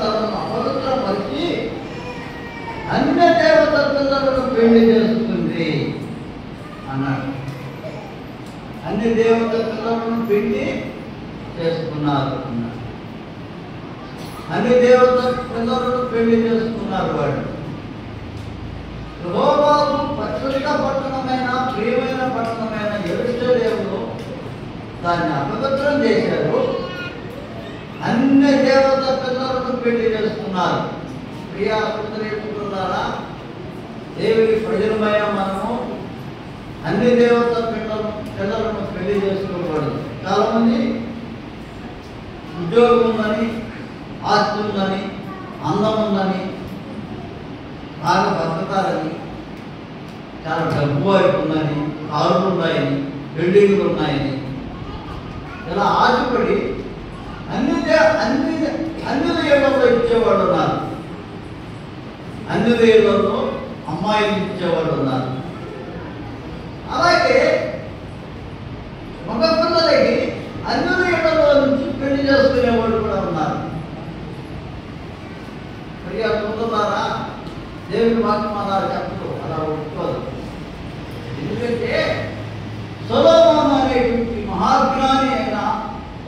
తనను అపవిత్రపరిచి అన్య దేవతల పిల్లలను పెళ్లి చేస్తుంది అన్నాడు. అన్ని దేవతల పిల్లలను పెళ్లి చేసుకున్నారు అన్నాడు. అన్ని దేవతల పిల్లలను పెళ్లి చేసుకున్నారు వాడు. యెహోవాకు పరిశుద్ధ పట్టణమైన ప్రియమైన పట్టణమైన యెరూషలేములో దాన్ని అపవిత్రం చేశారు. అన్ని దేవత పిల్లలను పెళ్లి చేసుకున్నారు. ప్రియా పుత్రులారా, దేవుని ప్రజలమైన మనము అన్ని దేవత పిల్లలను పెళ్లి చేసుకోకూడదు. చాలామంది ఉద్యోగం ఉందని, ఆస్తి ఉందని, అందం ఉందని, బాగా బతకాలని, చాలా డబ్బు అయిపోయిందని, కారులు ఉన్నాయని, బిల్డింగ్లు ఉన్నాయని ఇలా ఆశపడి అన్ని దేవుళ్ళలో ఇచ్చేవాళ్ళు ఉన్నారు. అన్ని దేవుళ్ళలో అమ్మాయిలు ఇచ్చేవాళ్ళు ఉన్నారు. అలాగే మగ పిల్లలకి అన్ని దేవుళ్ళలో నుంచి పెళ్లి చేసుకునేవాళ్ళు కూడా ఉన్నారు. ప్రియా చూస్తున్నారా, దేవుని వాక్యం అలా చెప్పదు, అలా ఒప్పుకోదు. ఎందుకంటే సొలొమోను అనేటువంటి మహాజ్ఞాని అయిన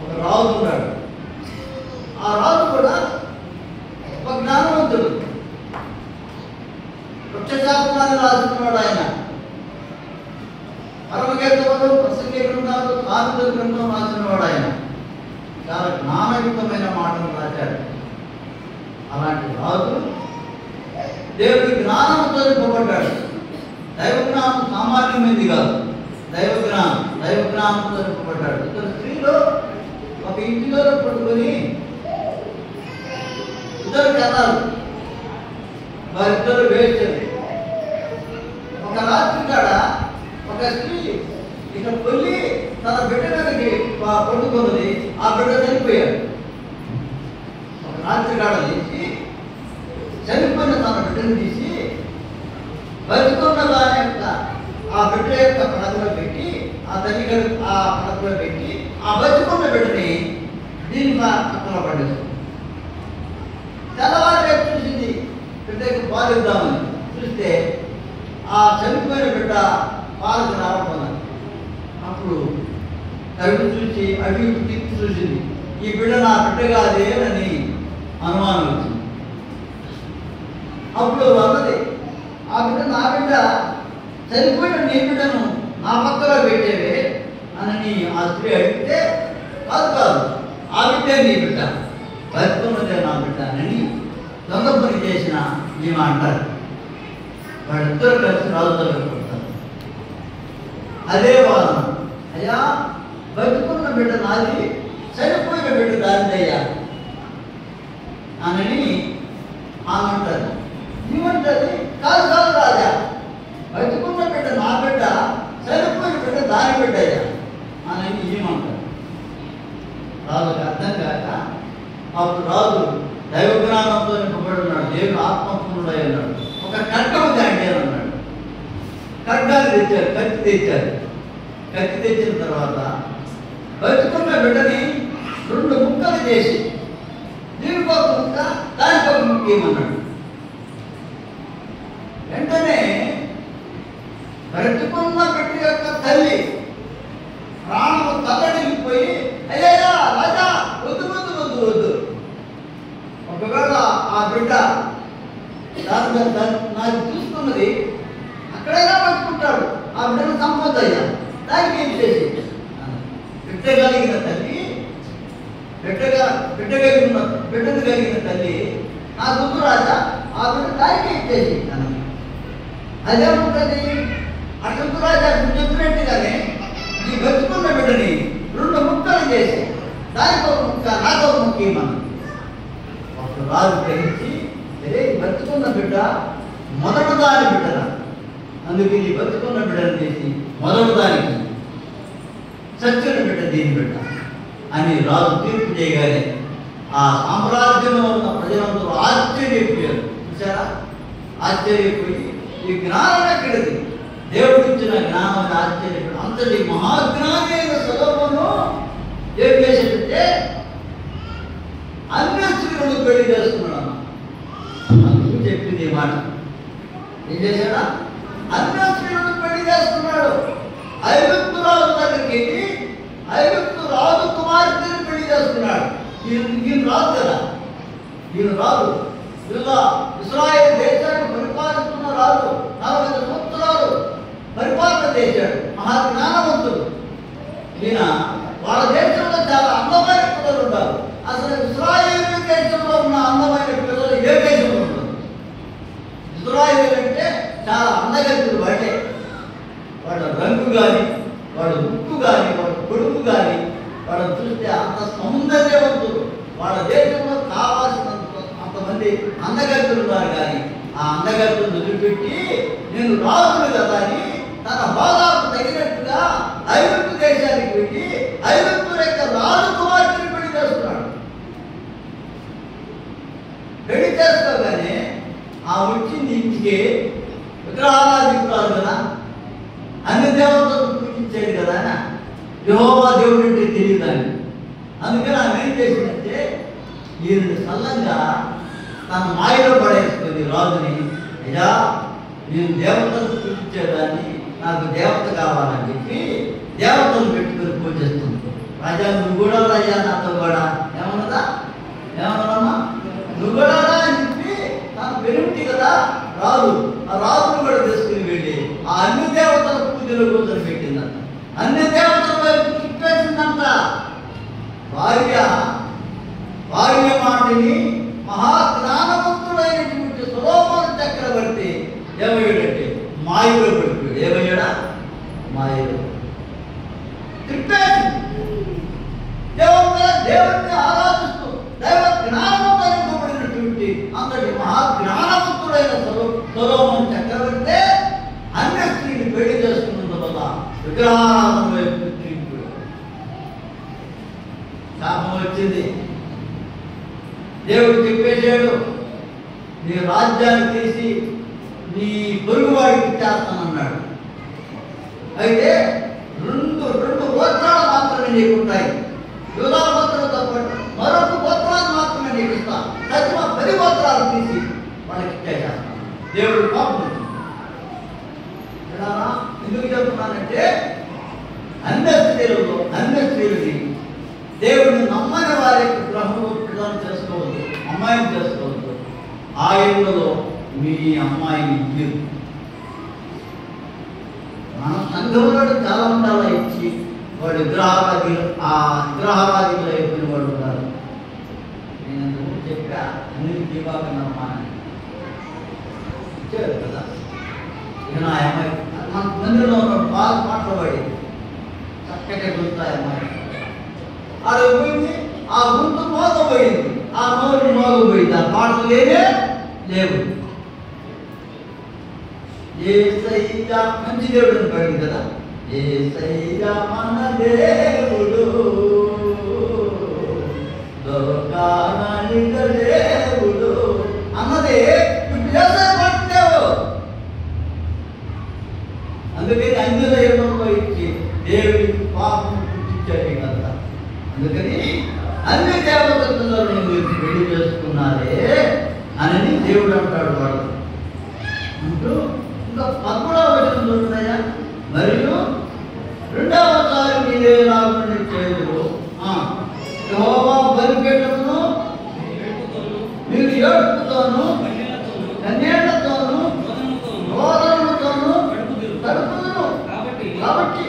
ఒక రాజు ఉన్నాడు. ఆ రాజు కూడా ఒక జ్ఞానవంతుడు. వృక్షశాస్త్రాన్ని రాసినవాడు ఆయన. పరమగీతములు, ప్రసంగి గ్రంథాలు, సామెతల గ్రంథం రాసినవాడు ఆయన. చాలా జ్ఞానయుక్తమైన మాటలు రాశాడు. అలాంటి రాజు దేవుడి జ్ఞానంతో నింపబడ్డాడు. దైవ జ్ఞానం సామాన్యమైంది కాదు. దైవ జ్ఞానంతో నింపబడ్డాడు. ఇద్దరు స్త్రీలు ఒక ఇంటిలో పట్టుకొని ఇద్దరు కథలు, వారిద్దరు వేస్తారు. ఒక రాత్రి కాడ ఒక స్త్రీ ఇక పొల్లి తన బిడ్డ మీదకి పట్టుకున్నది. ఆ బిడ్డ చనిపోయాడు. ఒక రాత్రి కాడ లేచి చనిపోయిన తన బిడ్డను తీసి బతుకున్న దాని యొక్క ఆ బిడ్డ యొక్క పడకలో పెట్టి, ఆ తల్లి ఆ పడకలో పెట్టి, ఆ బతుకున్న బిడ్డని దీని పక్కన పడేస్తుంది. తెల్లవారు చూసింది, బిడ్డకి పాలు ఇద్దామని చూస్తే ఆ చనిపోయిన బిడ్డ పాలకు రావడం. అప్పుడు తల్లి చూసి అవి తిప్పి చూసింది. ఈ బిడ్డ నా బిడ్డ కాదే అని అనుమానం వచ్చింది. అప్పుడు అన్నది, ఆ బిడ్డ నా బిడ్డ, చనిపోయిన నీ బిడ్డను నా పక్కలో పెట్టేవే అని ఆ స్త్రీ అడిగితే, కాదు ఆ బిడ్డే నీ బిడ్డ, బతుకున్నదే నా బిడ్డ అని దొంగ పని చేసిన ఈమె అంటారు. వాళ్ళిద్దరు కలిసి రాజు దగ్గర కొడతారు. అదే వాదన, అయ్యా బతుకున్న బిడ్డ నాది, చనిపోయిన బిడ్డ దానిదయ్యా అని ఆమె అంటారు. ఏమంటది, కాదు రాజా, బతుకున్న బిడ్డ నా బిడ్డ, చనిపోయిన బిడ్డ దాని బిడ్డ అయ్యా అని ఏమంటారు. రాజుకి అర్థం కాక అప్పుడు రాజు దైవ జ్ఞానంతో నింపబడి ఉన్నాడు. దేవుడు ఆత్మపూర్ణుడై ఉన్నాడు. ఒక ఖడ్గము దాండి అన్నాడు. ఖడ్గాలు తెచ్చారు, కత్తి తెచ్చిన తర్వాత బతుకున్న బిడ్డని 2 ముక్కలు చేసి దీనికి ఒక ముక్క, దానికి ఒక ముక్క ఏమన్నాడు. వెంటనే బ్రతుకున్న బిడ్డ యొక్క తల్లి ప్రాణము తల్లడిల్లిపోయి, అయ్యా రాజా వద్దు, ఒకవేళ ఆ బిడ్డ నాకు చూసుకున్నది అక్కడైనా పట్టుకుంటాడు, ఆ బిడ్డను సంపదయ్యా, దానికి ఏం చేసి బిడ్డను కలిగిన తల్లి నా గుర్తు రాజా, ఆ బిడ్డ దానికి ఇచ్చేసి అదేముంటుంది. అటు రాజా చెప్పినట్టుగానే ఈ బతుకున్న బిడ్డని 2 ముక్కలు చేసి దానికి ఒక ముక్క, నాకు ఒక ముక్క ఇవ్వమని ఒక రాజు గ్రహించి, అదే బతుకున్న బిడ్డ మొదటి దాని బిడ్డరా, అందుకే ఈ బతుకున్న బిడ్డను చేసి మొదటి దానికి, చచ్చిన బిడ్డ దీని బిడ్డ అని రాజు తీర్పు చేయగానే ఆ సామ్రాజ్యంలో ఉన్న ప్రజలందరూ ఆశ్చర్యపోయారు. చూసారా, ఆశ్చర్యపోయి ఈ జ్ఞానం ఎక్కడిది, దేవుడు ఇచ్చిన జ్ఞానం ఆశ్చర్యపోయాడు. అంతటి మహాజ్ఞాని అయిన సొలొమోను ఏం చేశాడంటే అన్ని స్త్రీలను స్త్రీలను పెళ్లి చేసుకున్నాడు. అందుకు చెప్పింది ఈ మాట. ఏం చేశాడా? అన్య స్త్రీలను పెళ్లి చేసుకున్నాడు. ఐగుప్తు రాజు దగ్గరికి ఐగుప్తు రాజు కుమార్తెను పెళ్లి చేసుకున్నాడు. ఈయన రాదు కదా, ఈయన రాదు. ఇశ్రాయేలు దేశాన్ని పరిపాలిస్తున్న రాజు 40 సంవత్సరాలు పరిపాలన చేశాడు. మహాజ్ఞానవంతుడు ఈయన. వాళ్ళ దేశంలో చాలా అందమైన పిల్లలు ఉంటారు. అసలు ఇశ్రాయేలు దేశంలో ఉన్న అందమైన పిల్లలు ఏ దేశంలో ఉంటారు? ఇశ్రాయేలు అంటే చాలా అందగతులు. వాళ్ళ రంగు కానీ, వాళ్ళ ముక్కు కానీ, వాళ్ళ కొడుకు కానీ, వాళ్ళని చూస్తే అంత సౌందర్యవంతులు. వాళ్ళ దేశంలో కావాల్సినంత అంతమంది అందగతులు ఉన్నారు. కానీ ఆ అందగతులు వదిలిపెట్టి నేను రాజులు కదా అని తన హోదాకు తగినట్టుగా ఐగుప్తు దేశానికి వెళ్ళి ఐగుప్తు యొక్క రాజు కుమార్తెని పెళ్లి చేస్తున్నాడు. పెళ్లి చేసుకోగానే ఆ వచ్చింది ఇంటికి విగ్రహారాధికురాలు కదా, అన్ని దేవతలను పూజించేది కదా, యెహోవా దేవుడు అంటే తెలియదని. అందుకని ఆమె ఏం చేసిందంటే ఈయన సల్లంగా తన మాయలో పడేసుకుంది రాజుని. అయ్యా, నేను దేవతను పూజించేదాన్ని, నాకు దేవత కావాలని చెప్పి దేవతను పెట్టుకొని పూజిస్తుంది. రాజా నువ్వు కూడా రాజా నాతో కూడా ఏమన్నదా? ఏమన్నామా? నువ్వు కూడా అని చెప్పి తను పెరుగుంటి కదా రాజు, ఆ రాజును కూడా తీసుకుని వెళ్ళి ఆ అన్ని దేవతల పూజలో కూర్చొని పెట్టిందంట. అన్ని దేవతల వైపు తిప్పేసిందంట. భార్య మాటని మహాజ్ఞానవంతుడైనటువంటి సొలొమోను చక్రవర్తి ఏమయ్యాడంటే మాయలో పడిపోయాడు. ఏమయ్యాడా? మాయలో తిప్పేసి దేవుడిని ఆరాధిస్తూ దైవ జ్ఞానంతో నింపబడినటువంటి అంతటి మహాజ్ఞానవంతుడైన సొలొమోను చక్రవర్తి అన్య స్త్రీని పెళ్లి చేసుకున్నందువల్ల విగ్రహారాధన వైపు తిరిగిపోయాడు. శాపం వచ్చింది. దేవుడు చెప్పేశాడు, నీ రాజ్యాన్ని తీసి నీ పొరుగువాడికి ఇచ్చేస్తానన్నాడు. అయితే రెండు గోత్రాలు మాత్రమే నీకు ఉంటాయి. యూదా గోత్రంతో పాటు మరొక గోత్రాలు మాత్రమే నీకు ఇస్తాను. తగిన 10 గోత్రాలు తీసి వాళ్ళకి ఇచ్చేసేస్తాను. దేవుడు కోపం. ఎందుకు చెప్తున్నానంటే అన్య స్త్రీలని దేవుడిని నమ్మని వారి గ్రహంలో పిల్లలు చేసుకోవద్దు, అమ్మాయిని చేసుకోవద్దు. ఆ ఇళ్లలో మీ అమ్మాయిని ఇయ్యదు. మన సంఘంలో చాలా ఉండాలా ఇచ్చి వాడు విగ్రహారాధికులు అయిపోయిన వాడు ఉండాలి. నేను అందుకు చెప్పా అన్ని దీపాకన్నా అమ్మాయి ఇచ్చాడు కదా. ఇక నా అమ్మాయి మన మందిలో ఉన్న బాగా మాట్లాడి చక్కగా గుంతాయి అమ్మాయి ఆడ పోయింది. ఆ గుంత మోగపోయింది, ఆ నోరు మోగపోయింది, ఆ పాటలు లేవు. యేసయ్యా మంచి దేవుడు అని పడింది కదా. యేసయ్యా మన దేవుడు, లోకానికి దేవుడు అన్నది ఇప్పుడు యేసయ్య పట్టిందేవు. అందుకని అన్ని దైవంలో ఇచ్చి దేవుడికి పాపం పుట్టించాడు కదా. అందుకని అన్ని దేవతలను మీరు పెళ్లి చేసుకున్నారే అని దేవుడు అంటాడు. వాడు అంటూ ఇంకా 11వ వచనం చూస్తున్నాయా? మరియు 2వసారి మీరే రాకుండా చేతులు యెహోవా బలిపీఠమును మీరు ఏడుపుతోను కన్యలతోను రోదనలతోను తడుపుదురు. కాబట్టి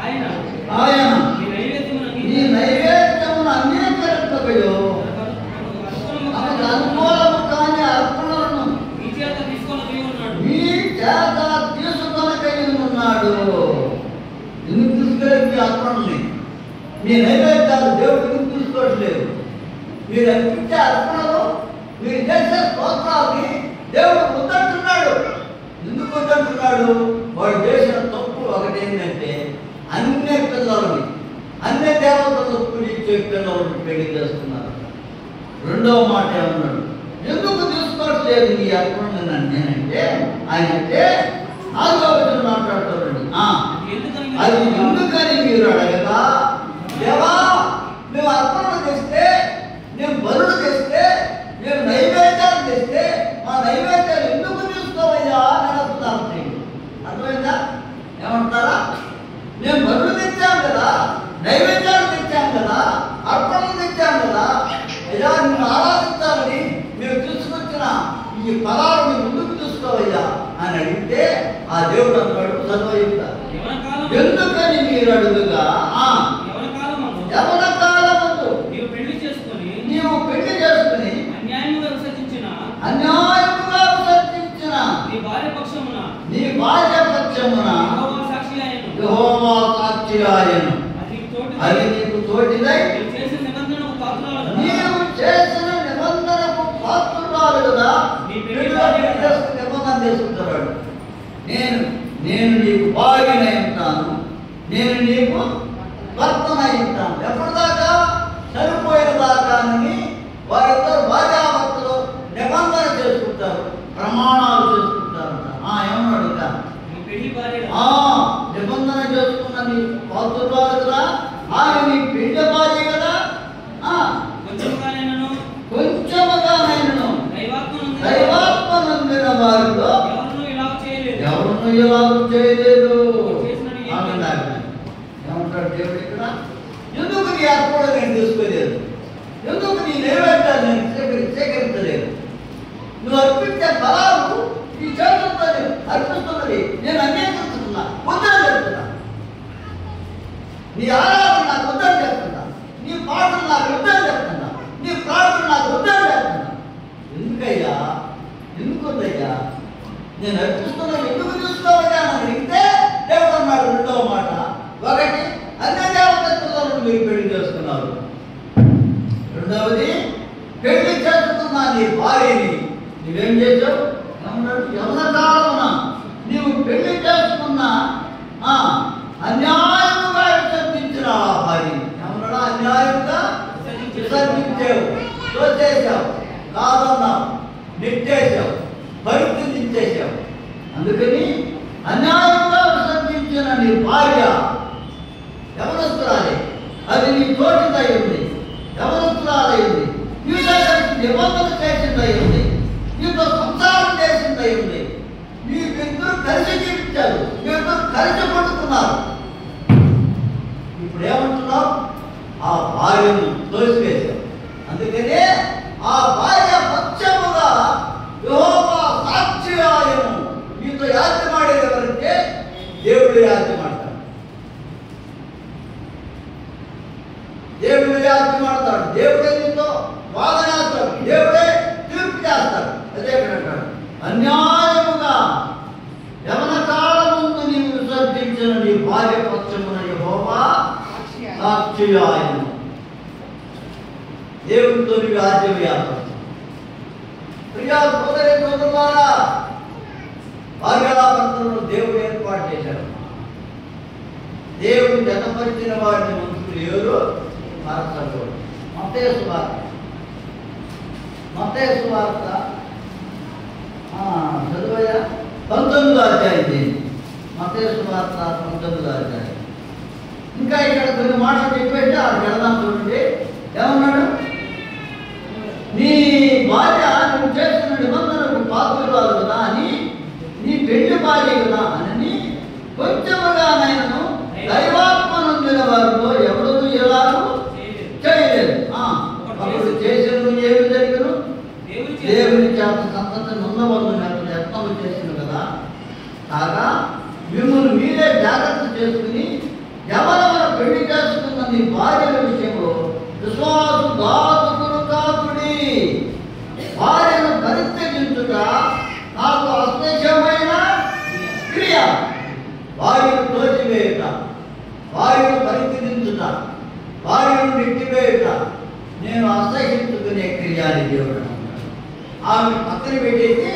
ఆయన ఈ నైవేద్యమును అంగీకరింపకయో ఆమెకు అనుకూలము కాని అర్పణలను మీ చేత తీసుకొనకై ఉన్నాడు. ఎందుకు తీసుకోలేదు మీ అర్పణని? మీ నైవేద్యాలు దేవుడు ఎందుకు తీసుకోవట్లేదు? మీరు అర్పించే అర్పణలు, మీరు చేసే స్తోత్రాన్ని దేవుడు వద్దంటున్నాడు. ఎందుకు వద్దంటున్నాడు? వాడు చేసిన తప్పు ఒకటేంటంటే అన్ని పిల్లలని అన్ని దేవతలు పూజించే పిల్లలను పెళ్లి చేస్తున్నారు. 2వ మాట ఏమన్నాడు? ఎందుకు తీసుకోవట్లేదు ఈ అర్పణ నేనంటే ఆయన అంటే 4వ వచనం మాట్లాడుతాడండి. అది ఎందుకని మీరు అడగదా? దేవా, మేము అర్పణ చేస్తే, మేము బలులు చేస్తే ఈ ఫలాలను ముందుకు చూసుకోవయ్యా అని అడిగితే ఆ దేవుడు అన్నాడు, చదవయ్యా, ఎందుకని మీరు అడుగుగా యవన కాలమందు నీవు పెళ్లి చేసుకుని అన్యాయముగా విసర్జించిన నీ భార్య పక్షమున యెహోవా సాక్షి ఆయను, అది నీకు తోటిదై నీవు చేసిన నిబంధనకు పాత్రురాలు కదా. నిబంధన చేసుకుంటాడు, నేను నీకు భార్యనై ఉంటాను, నేను నీకు భర్తనై ఉంటాను. ఎప్పటిదాకా? చనిపోయిన దాకానని వారిద్దరు భార్యాభర్తలు నిబంధన చేసుకుంటారు, ప్రమాణాలు చేసుకుంటారు. ఏమన్నాడు ఇంకా? నిబంధన చేసుకున్న నీ పాత్రురాలు కదా, ఆమె నీ పెళ్లి భార్య కదా. కొంచెముగానైనను దైవాత్మ నొందిన వారిలో ఎవరును ఇలా చేయలేదు. ఏమంటాడు దేవుడు ఇక్కడ? ఎందుకు నీ అర్పణ నేను తీసుకోలేదు, ఎందుకు నీ నైవేద్యాలు నేను సేకరించలేదు? నువ్వు అర్పించే ఫలాలు ఈ చేతులతో అర్పిస్తున్నది నేను అంగీకరిస్తున్నా, వద్దని చెప్తున్నా. నీ ఆరాధన నాకు వద్దని చెప్తున్నా, నీ పాటలు నాకు వద్దని చెప్తున్నా, నీ ప్రార్థన నాకు వద్దని చెప్తున్నా. ఎందుకయ్యా? ఎందుకుందయ్యా? నేను అర్పిస్తున్నా, ఎందుకు చూసుకోవయ్యా అని అడిగితే దేవుడు అన్నాడు రెండవ మాట, ఒకటి అన్య దేవతలను మీరు పెళ్లి చేసుకున్నారు, రెండవది పెళ్లి చేసుకున్నా నీ భార్యని నువ్వేం చేసావు? యవన కాలమున నీవు పెళ్లి చేసుకున్నా అన్యాయముగా విసర్జించిన ఆ భార్యని ఏమన్నాడు? అన్యాయంగా విసర్జించావు, తోచేసావు, కాదన్నావు, నెట్టేసావు, పరిస్థితించేసావు. అందుకని అన్యాయంగా విసర్జించిన నీ భార్య యవనస్తురాలే, అది నీ తోటిదై ఉంది, యవనస్తురాలై ఉంది, నీతో నిబంధన చేసిందై ఉంది, నీతో సంసారం చేసిందై ఉంది, మీరిద్దరు కలిసి జీవించారు, మీరిద్దరు కలిసి పడుతున్నారు. ఇప్పుడు ఏమంటున్నావు? ఆ భార్యను తోసివేశావు. అందుకనే ఆ భార్య పక్షముగా యెహోవా సాక్షి ఆయను. నీతో యాజ్యమాడేది ఎవరంటే దేవుడు యాజ్యమాడతాడు, దేవుడు యాజ్యమాడతాడు, దేవుడే నీతో వాదన చేస్తాడు, దేవుడే తీర్పు చేస్తాడు. అదే ఇక్కడ అంటాడు, అన్యాయముగా యవన కాలముందు నీవు విసర్జించిన నీ భార్య పక్షమున యెహోవా సాక్షి ఆయను. దేవుడితో నీవు యాజ్యం. ప్రియా సోదరి సోదరులారా, భార్యాభర్తలను దేవుడు ఏర్పాటు చేశాడు. దేవుడు జతపరిచిన వాడిని మనుషులు ఎవరు మార్చకూడదు. మత్తయి సువార్త చదువయ్యా 19వ అధ్యాయం. మత్తయి సువార్త 19వ అధ్యాయం. ఇంకా ఇక్కడ కొన్ని మాటలు చెప్పేసి అది వెళదాం. చూడండి ఏమన్నాడు? నీ భార్య నువ్వు చేస్తున్న నిబంధనకు పాత్రురాలు కదా అని, నీ పెళ్లి భార్య కదా అని కొంచెముగానైనను దైవాత్మ నొందిన వారిలో ఎవరు ఎలాగూ చేయలేదు. అప్పుడు చేసేందుకు ఏమి జరిగను? దేవుని చేత సంతతి నున్నవాళ్ళు యత్నము చేసింది కదా. కాగా మిమ్మల్ని మీరే జాగ్రత్త చేసుకుని ఎవరెవరు పెళ్లి చేసుకున్న నీ భార్యల విషయంలో విశ్వాసఘాతకులు కాకుడి. భార్యను పరిత్యజించుట నాకు అసహ్యమైన క్రియ. భార్యను తోచివేయుట, భార్యను పరిత్యజించుట, భార్యను నెట్టివేయుట నేను అసహించుకునే క్రియ అని దేవుడు. ఆమె పక్కన పెట్టేసి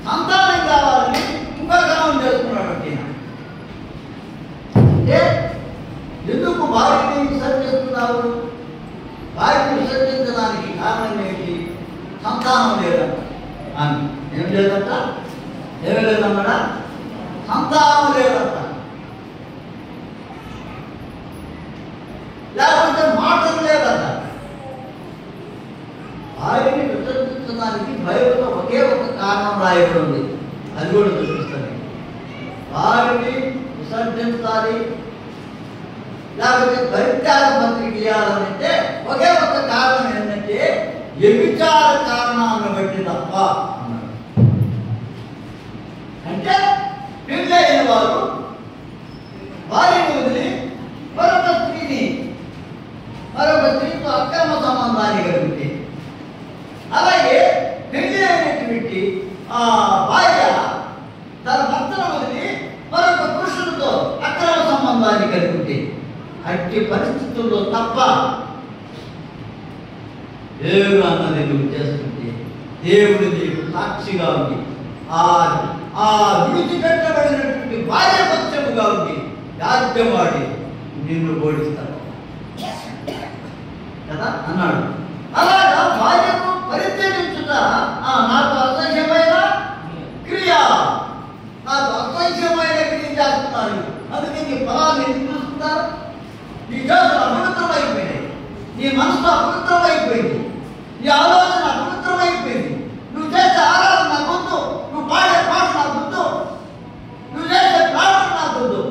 సంతానం కావాలని ఇంకా క్రమం చేసుకున్నాడు. అంటే ఎందుకు భార్యని విసర్జిస్తున్నావు? భార్యను విసర్జించడానికి కారణం ఏంటి? సంతానం లేదంట. ఆమె ఏం లేదంట? ఏమీ లేదన్నాడా? సంతానం లేదంట. లేకపోతే మాటలు లేదంట. భార్యని విసర్జించడానికి బైబిల్లో ఒకే ఒక కారణం రాయబడి ఉంది. అది కూడా చూపిస్తుంది. భార్యని విసర్జించాలి లేకపోతే పరిత్యాగ పత్రిక ఇవ్వాలంటే ఒకే ఒక కారణం ఏంటంటే వ్యభిచార కారణాలను బట్టి తప్ప అన్నాడు. ఆ భార్య తన భర్తను వదిలి మరొక పురుషులతో అక్రమ సంబంధాన్ని కలిగి ఉంటే అట్టి పరిస్థితుల్లో తప్ప దేవుడు అన్నది నువ్వు చేస్తుంటే దేవుడు నీకు సాక్షిగా ఉంది. ఆ విడిచిపెట్టబడినటువంటి భార్య పక్షముగా ఉంది యాజ్ఞవాడి నిన్ను ఓడిస్తాడు కదా అన్నాడు. అలాగా భార్యను పరిత్యజించుట నాకు అసహ్యమైన క్రియ, నాకు అసహ్యమైన క్రియ చేస్తున్నాను. అందుకే నీ ఫలాన్ని ఎందుకు చూస్తున్నారు? నీ చేతులు అపవిత్రమైపోయినాయి, నీ మనసు అపవిత్రమైపోయింది, నీ ఆలోచన అపవిత్రమైపోయింది. నువ్వు చేసే ఆరాధన నాకు వద్దు, నువ్వు పాడే పాట నాకు వద్దు, నువ్వు చేసే ప్రార్థన నాకు వద్దు.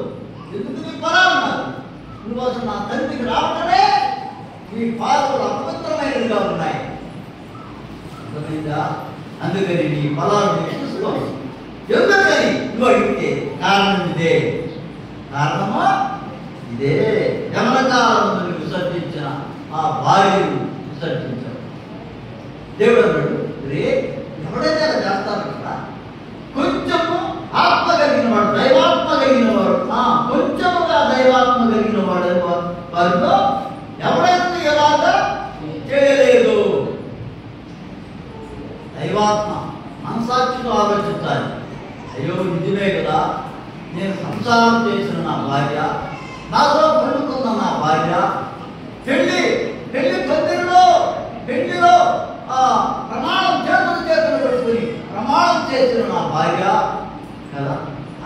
ఎందుకు నీ ఫలాలు నాకు? నువ్వు అసలు నా తండ్రికి రావటమే నీ పాదములు అపవిత్రమైనవిగా ఉన్నాయి. అందుకని నీ ఫలాలను చూసుకోవాలి. ఎందుకని నువ్వు అడిగితే కారణం ఇదే, కారణమా ఇదే. యమనకాలంలో విసర్జించిన ఆ భార్యను విసర్జించాడు. దేవుడు అన్నాడు, రే ఎవడైతే అలా చేస్తాడు కదా, కొంచెము ఆత్మ కలిగిన వాడు, దైవాత్మ కలిగిన వాడు, కొంచెముగా దైవాత్మ కలిగిన వాడు వారితో ఎవరైతే ఎలాగా చేయలేదు. దైవాత్మ మనసాక్షితో ఆలోచించాలి. అయ్యో నిజమే కదా, నేను సంసారం చేసిన నా భార్య, నాతో పండుకున్న నా భార్య, పెళ్లి పెళ్లిలో ప్రమాణం చేతులు పెట్టుకుని ప్రమాణం చేసిన నా భార్య కదా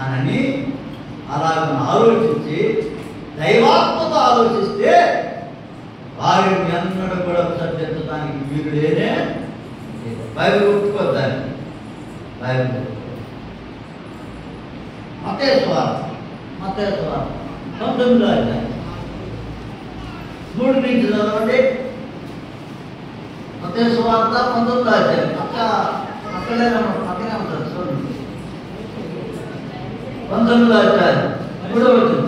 అని అలాగ ఆలోచించి దైవాత్మతో ఆలోచిస్తే భార్యను ఎన్నడూ కూడా విసర్జించడానికి వీలు లేనే. బైబిల్ ఒప్పుకోద్దాన్ని, బైబిల్ మత్తయి సువార్త 19వ అధ్యాయం 3 నుంచి చదవండి. మత్తయి సువార్త 19వ అధ్యాయం పక్కనే ఉంటుంది చూడండి. 19వ అధ్యాయం 3వ వచనం.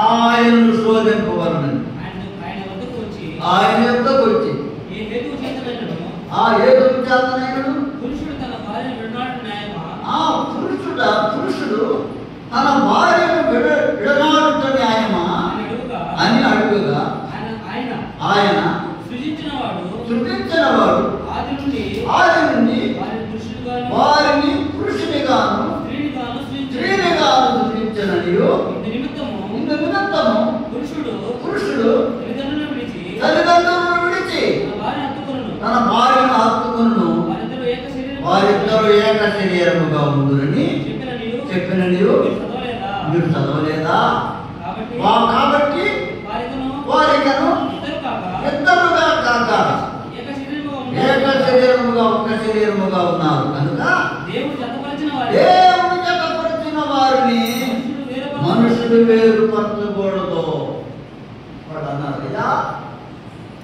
ఆయనను శోధింపవలనని ఆయన యొద్దకు వచ్చి ఏ హేతువు చేతనైనను పురుషుడు తన భార్యను విడనాడుట న్యాయమా అని అడుగుగా ఆయన సృజించిన వాడు ఆది నుండి వారిని పురుషునిగాను స్త్రీనిగాను సృజించననియు ఇందు నిమిత్తము పురుషుడు తల్లిదండ్రులను విడిచి తన భార్యను హత్తుకొనును, వారిద్దరూ ఏక శరీరముగా ఉండునని చెప్పిన నీవు మీరు చదవలేదా? కాబట్టి వారికను ఇద్దరుగా కాక ఏక శరీరముగా ఒక్క శరీరముగా ఉన్నారు కనుక దేవుడు జతపరిచిన వారిని మనుషులు వేరుపరచకూడదు వాడు అన్నారు కదా.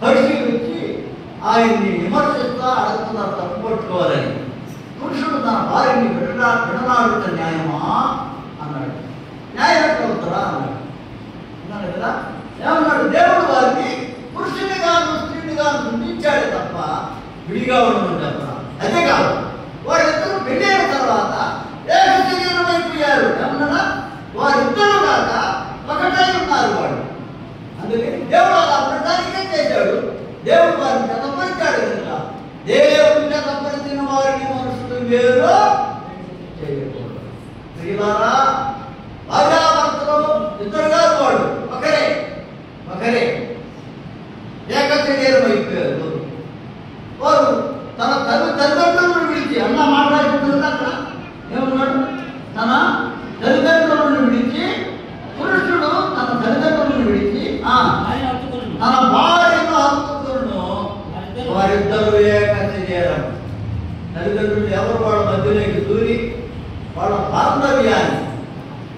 పరిశీలించి ఆయన్ని విమర్శిస్తా అడుగుతున్నారు తప్పు పట్టుకోవాలని. పురుషుడు తన భార్యని విడనాడుట న్యాయమా అన్నాడు. న్యాయం అవుతారా అన్నాడు కదా. ఏమన్నాడు? దేవుడు వారిని పురుషుని గాను స్త్రీని గాను సృష్టించాడే తప్ప విడిగా ఉండమని చెప్పరా. అదే కాదు, వారిద్దరూ పెళ్ళైన తర్వాత ఏక శరీరమైపోయారు. ఏమన్నా వారిద్దరూ కాక ఒకటై ఉన్నారు వాడు. అందుకని దేవుడు అలా ఉండటానికే చేశాడు. దేవుడు వారిని జతపరిచాడు కనుక దేవుడు జతపరిచిన వారిని మనుషులు వేరు చేయకూడదు. ప్రియులారా, భార్యాభర్తలు ఇద్దరు కాదు, వాడు ఒకరే ఏక శరీరం అయిపోయారు. వారు తన తల్లిదండ్రులను విడిచి అన్న మాట్లాడుతుంది అక్కడ ఏమన్నాడు? తన తల్లిదండ్రులను విడిచి, పురుషుడు తన తల్లిదండ్రులను విడిచి తన భార్యను హత్తుకొనును, వారిద్దరూ ఏక శరీరం. తల్లిదండ్రులు ఎవరు వాళ్ళ మధ్యలోకి దూరి వాళ్ళ బాంధవ్యాన్ని,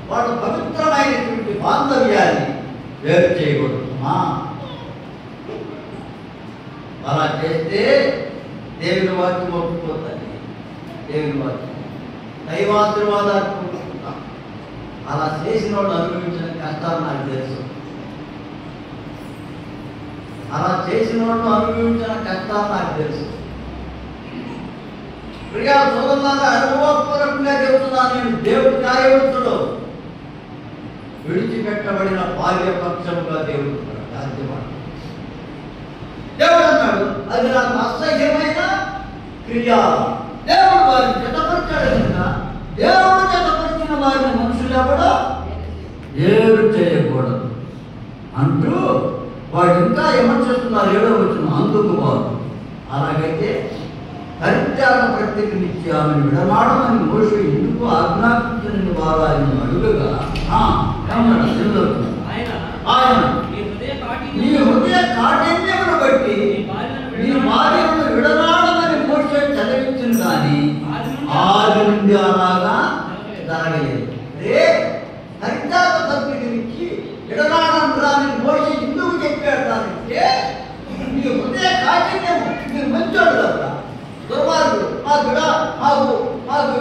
వాళ్ళ పవిత్రమైనటువంటి బాంధవ్యాన్ని వేరు చేయకూడదు. అలా చేస్తే దేవుని వాక్యం ఒప్పుకోతుంది. దేవుని వాక్యం దైవాశీర్వాదాలు కోరుకుంటాం. అలా చేసిన వాళ్ళు అనుభవించిన కష్టాలు నాకు తెలుసు. అలా చేసిన వాళ్ళు అనుభవించిన కష్టాలు నాకు తెలుసు. ప్రియా సోదరులారా, అనుభవపూర్వకంగా చెబుతున్నాను నేను. దేవుడు న్యాయవంతుడు. విడిచిపెట్టబడిన భార్య పక్షముగా దేవుడు సాధ్యపడు. దేవుడు అన్నాడు, అది నాకు అసహ్యమైన క్రియ. దేవుడు వారిని జతపరిచాడు కనుక దేవుడు జతపరిచిన వారిని మనుషులు ఎవడో ఏడు చేయకూడదు అంటూ వాడు ఇంకా ఏమని చేస్తున్నారు? 7వ వచనం, అందుకు వారు అలాగైతే పరిత్యాగ పత్రికనిచ్చి ఆమెను విడనాడమని మోషే ఎందుకు ఆజ్ఞాపించని వారు ఆయన అడుగగా ఆయన నీ హృదయ కాఠిన్యమును బట్టి నీ భార్యను విడనాడమని మోషే చదివించిన కానీ ఆది నుండి అలాగా జరగలేదు. పరిత్యాగ పత్రికనిచ్చి విడనాడని మోషే ఎందుకు చెప్పాడంటే నీ హృదయ కాఠిన్యము, మీరు మంచోడు కదా, దుర్మార్గుడు, మాకు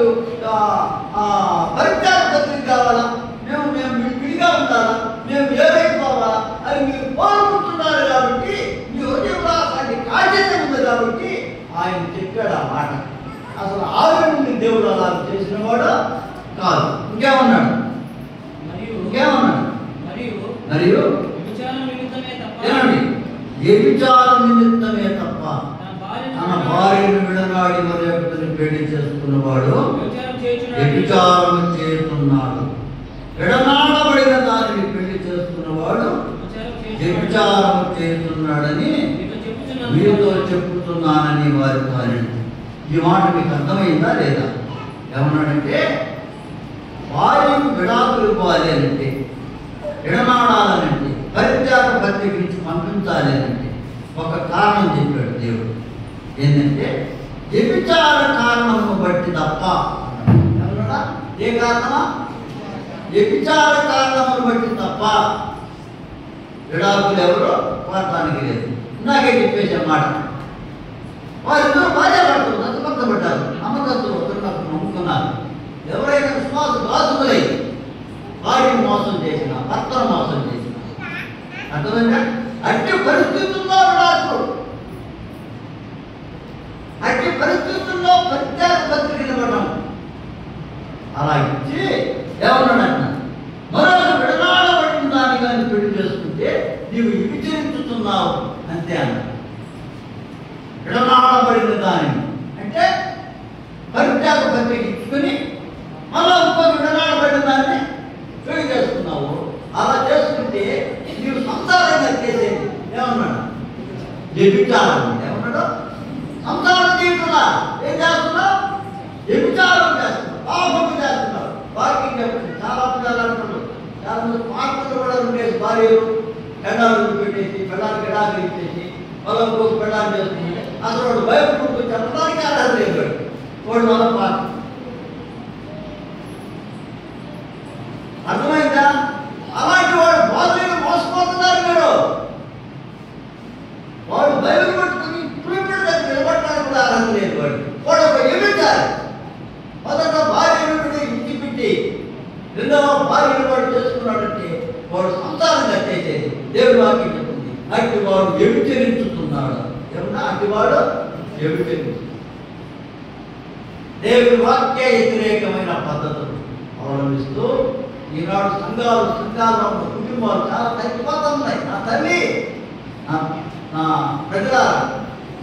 పరిత్యాగ పత్రిక కావాలా, మేము విడిగా ఉండాలా, మేము ఏమైపోవాలా అని మీరు కోరుకుంటున్నారు కాబట్టి మీ హృదయంలో అలాంటి కాఠిన్యం ఉంది కాబట్టి ఆయన చెప్పాడు ఆ మాట. అసలు ఆవిడ నుండి దేవుడు అలా చేసిన వాడు కాదు. ఇంకేమన్నాడు? మరియు వ్యభిచారం నిమిత్తమే తప్ప తన భార్యను విడనాడి మరొకరిని పెళ్లి చేసుకున్నవాడు వ్యభిచారం చేస్తున్నాడు. విడనాడబడిన దానిని పెళ్లి చేసుకున్నవాడు వ్యభిచారం చేస్తున్నాడని మీతో చెప్పుతున్నానని వారి భార్య. ఈ మాట మీకు అర్థమైందా లేదా? ఏమన్నాడంటే భార్యకు విడాకులు ఇవ్వాలి అంటే, విడనాడాలనంటే, పరిత్యాగ పత్రిక నుంచి పంపించాలి అంటే ఒక కారణం చెప్పాడు దేవుడు. ఏంటంటే వ్యభిచార కారణమును బట్టి తప్ప. ఏ కారణమా? వ్యభిచార కారణమును బట్టి తప్ప విడాకులు ఎవరో కోరటానికి లేదు. ఇందాకే చెప్పేసే మాట. వారిద్దరూ భార్య పడుతుంది, నచ్చబద్ధపడ్డారు, నమ్మకస్తులు, ఒకరినొకరు నమ్ముకున్నారు. ఎవరైనా విశ్వాస బాధకులై భార్యను మోసం చేసిన, భర్తను మోసం చేసిన, అర్థమైందా? అట్టి పరిస్థితుల్లో విడాకులు, అట్టి పరిస్థితుల్లో ప్రత్యేక పత్రికలు ఇవ్వడం అలా ఇచ్చి ఏమన్నాడంట, మరొక విడనాడబడిన దాన్ని కానీ పెళ్లి చేసుకుంటే నీవు విచరించుతున్నావు అంతే అన్న. విడనాడబడిన దానిని అంటే పరిత్యాగ పత్రిక ఇచ్చుకొని మళ్ళా ఇంకొక విడనాడబడిన దాన్ని పెళ్లి చేసుకున్నావు. అలా చేసుకుంటే నీవు సంసారంగా చేసేది ఏమన్నాడు? వ్యభిచారం. ఏమన్నాడు? సంసారం చేయకుండా ఏం చేస్తున్నావు? వ్యభిచారం చేస్తున్నావు, పాపం చేస్తున్నావు. వాక్యం చెప్పండి. చాలా పిల్లలు అంటున్నారు, చాలా మంది పాత్రలు కూడా ఉండేది. భార్యలు గడ్డాలు పెట్టేసి పెళ్ళాన్ని గడాలు ఇచ్చేసి పొలం కోసం పెళ్ళాన్ని చేసుకుంటే అసలు వాడు భయపడుతూ చెప్పడానికి అర్హత లేదు. వాడు మన పాత్ర. అర్థమైందా? అలాంటి వాడు బాధ్యులు మోసపోతున్నారు. మీరు వాడు బైబిల్ పట్టుకుని ఇప్పుడు దగ్గర నిలబడటానికి కూడా అర్హత లేదు. వాడు ఒక ఎమిటారు. మొదట భార్యను విడిచిపెట్టి రెండవ భార్యను వాడు చేసుకున్నాడంటే వాడు సంసారం కట్టేసేది. దేవుడి వాక్యం చెప్తుంది, అట్టి వాడు వ్యభిచరించుతున్నాడు. ఏమన్నా అట్టి వాడు వ్యభిచరించు. దేవుడి వాక్య వ్యతిరేకమైన పద్ధతులు అవలంబిస్తూ ఈనాడు సంఘాల్లో కుటుంబాలు చాలా తగ్గిపోతున్నాయి. నా తల్లి, నా ప్రజల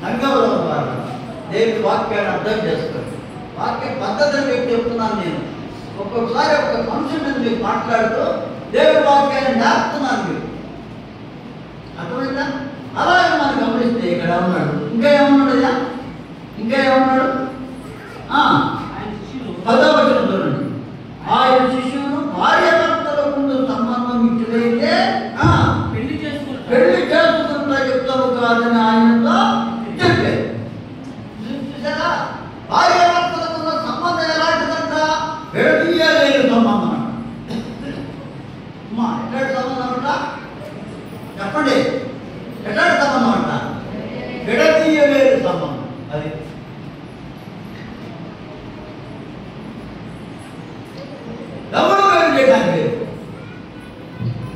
సంఘంలో ద్వారా దేవుడి వాక్యాన్ని అర్థం చేసుకోండి. వాక్య పద్ధతిని మీకు చెప్తున్నాను నేను. ఒక్కొక్కసారి ఒక ఫంక్షన్ మీద మీకు మాట్లాడుతూ దేవుడి వాక్యాన్ని నేర్పుతున్నాను మీకు. అర్థమైందా? అలాగే మనం గమనిస్తే ఇక్కడ ఉన్నాడు. ఇంకా ఏమన్నాడు? ఇంకా ఏమన్నాడు? 10వ వచనం చూడండి. ఆయన శిష్యులు భార్య భర్తల ముందు సంబంధం ఇచ్చినైతే పెళ్లి చేసుకుంటా చెప్తాము కాదని ఆయనతో చెప్పారు. చూసారా? భార్య భర్తలకు ఉన్న సంబంధం ఎలాంటిదంట? విడదీయలేని సంబంధం అంట. ఎట్లాంటి సంబంధం అంట? చెప్పండి, ఎట్లాంటి సంబంధం అంట? విడదీయలేని సంబంధం. అది ఎవరు వేరు చేయడానికి లేదు.